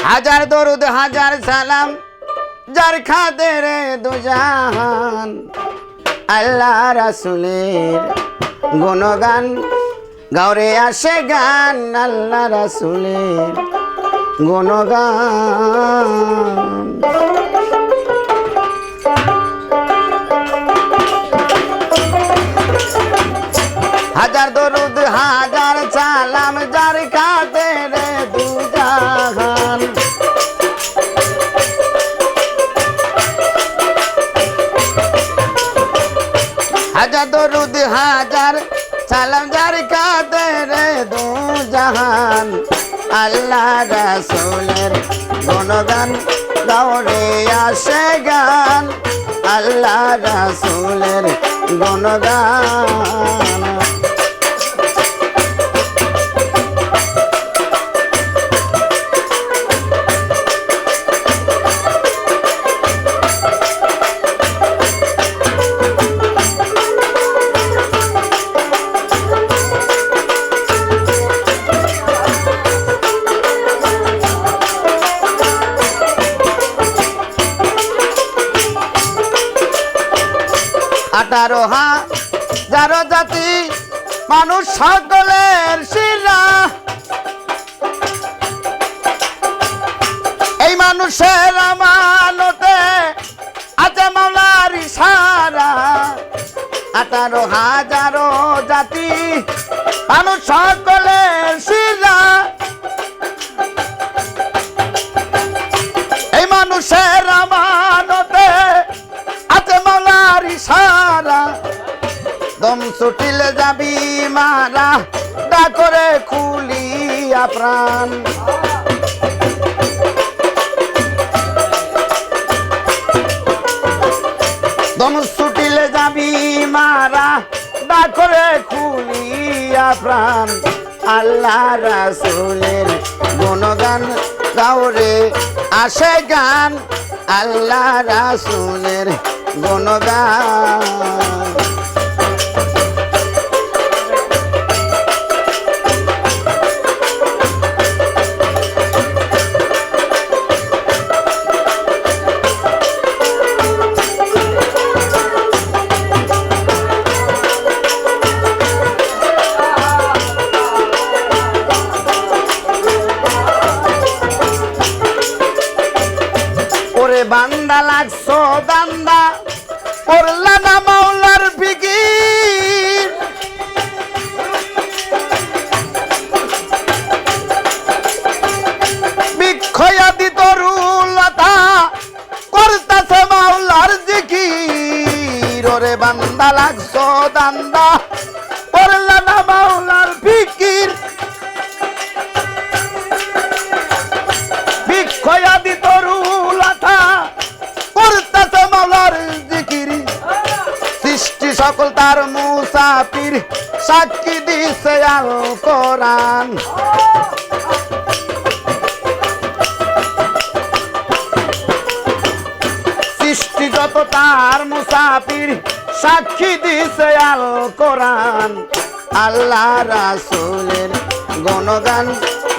হাজার দরুদ হাজার সালাম যার খাদের দুজাহান আল্লাহ রাসূলের গুণগান গাওরে আসে গান আল্লাহ রাসূলের গুণগান। হাজার দরুদ হাজার সালাম যার খাদের দুজাহান হাজার দরুদ হাজার সালাম যার খাদের দুজাহান আল্লাহ রাসূলের গুণগান গাওরে আসে গান আল্লাহ রাসূলের গুণগান। আঠারো হাজার জাতি মানুষ সকলের শিরা এই মানুষের আমানতে আছে মাওলার ইশারা। 18,000 জাতি মানুষ সকলের শিরা এই মানুষের আমানতে আছে মাওলার ইশারা। দম ছুটিলে যাবি মারা দা করে খুলিয়া প্রাণ দম ছুটিলে যাবি মারা দা করে খুলিয়া প্রাণ আল্লাহ রাসূলের গুণগান গাওরে আসে গান আল্লাহ রাসূলের গুণগান। বান্দা লাগছো দান্দা পড়লা না মাওলার ফিকির বিক্ষয়াদি তরুলতা করতাছে মাওলার জিকির। ওরে বান্দা লাগছো দান্দা পড়লা না মাওলার ফিকির বিক্ষয়াদি তরুলতা করতাছে মাওলার জিকির। সৃষ্টি সকল তার মুসাফির সাক্ষী দিছে আল কোরআন। সৃষ্টি যত তার মুসাফির সাক্ষী দিছে আল কোরআন আল্লাহ রাসূলের গুণগান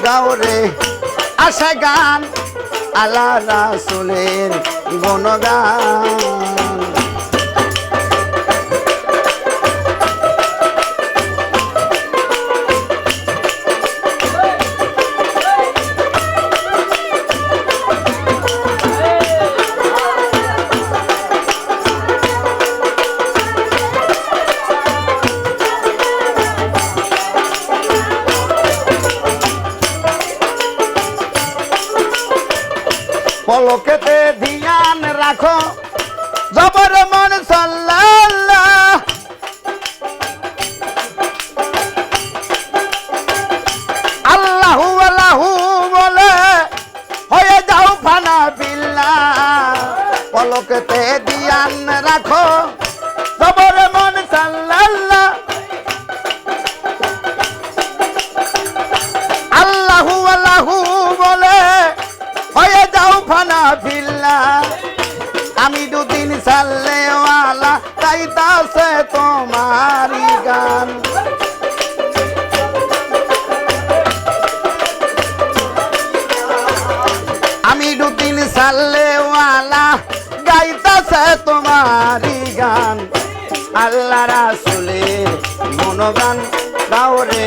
গাওরে আসে গান আল্লাহ রাসূলের গুণগান। পলকেতে ধ্যান রাখো জবর মন সাল্লাল্লাহ আল্লাহু আল্লাহু বলে হয়ে যাও ফানা বিল্লাহ। পলকেতে ধ্যান রাখো জবর মন সাল্লাল্লাহ আল্লাহু আল্লাহু বলে হয়ে যাও ফানা ফিল্লাহ। আমি দুদিন সাল্লেওয়ালা গাইতাছে তোমারি গান। সাল্লেওয়ালা গাইতাছে তোমারি গান আল্লাহ রাসূলের গুণগান গাওরে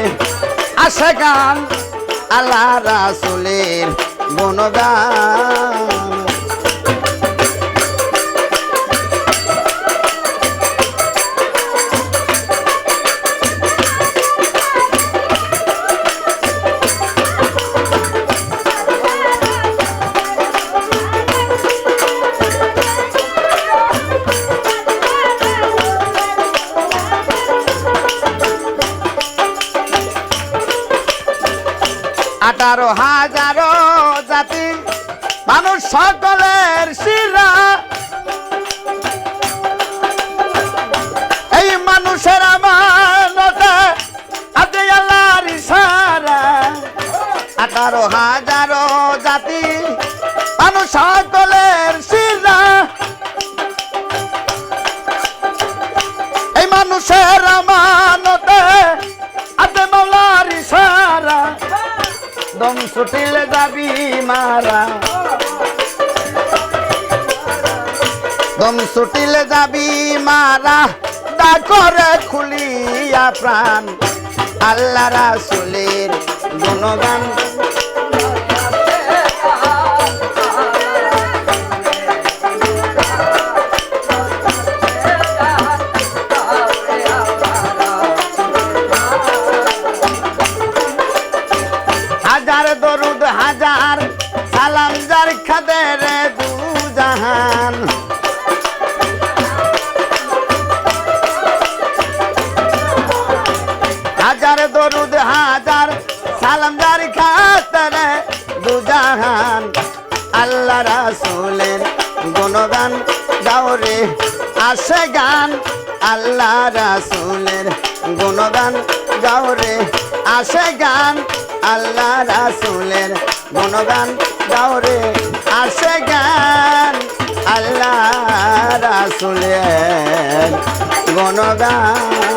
আসে গান আল্লাহ রাসূলের গুণগান আঠারো হাজারো জাতি মানুষ সকলের শিরা এই মানুষের আমানতে আছে আল্লাহর ইশারা 18,000 জাতি মানুষ সকলের শিরা এই মানুষের আমানতে আছে মাওলার ইশারা দম ছুটিলে যাবি মারা দম ছুটিলে যাবি মারা দা করে খুলিয়া প্রাণ আল্লাহ রাসূলের গুণগান হাজার দরুদ হাজার সালাম যার খাদের দু জাহান হাজার দরুদ হাজার সালাম যার খাদের দু জাহান আল্লাহ রাসূলের গুণগান গাওরে আসে গান আল্লাহ রাসূলের গুণগান গাওরে আসে গান আল্লাহ রাসূলের গুণগান গাওরে আসে গান আল্লাহ রাসূলের গুণগান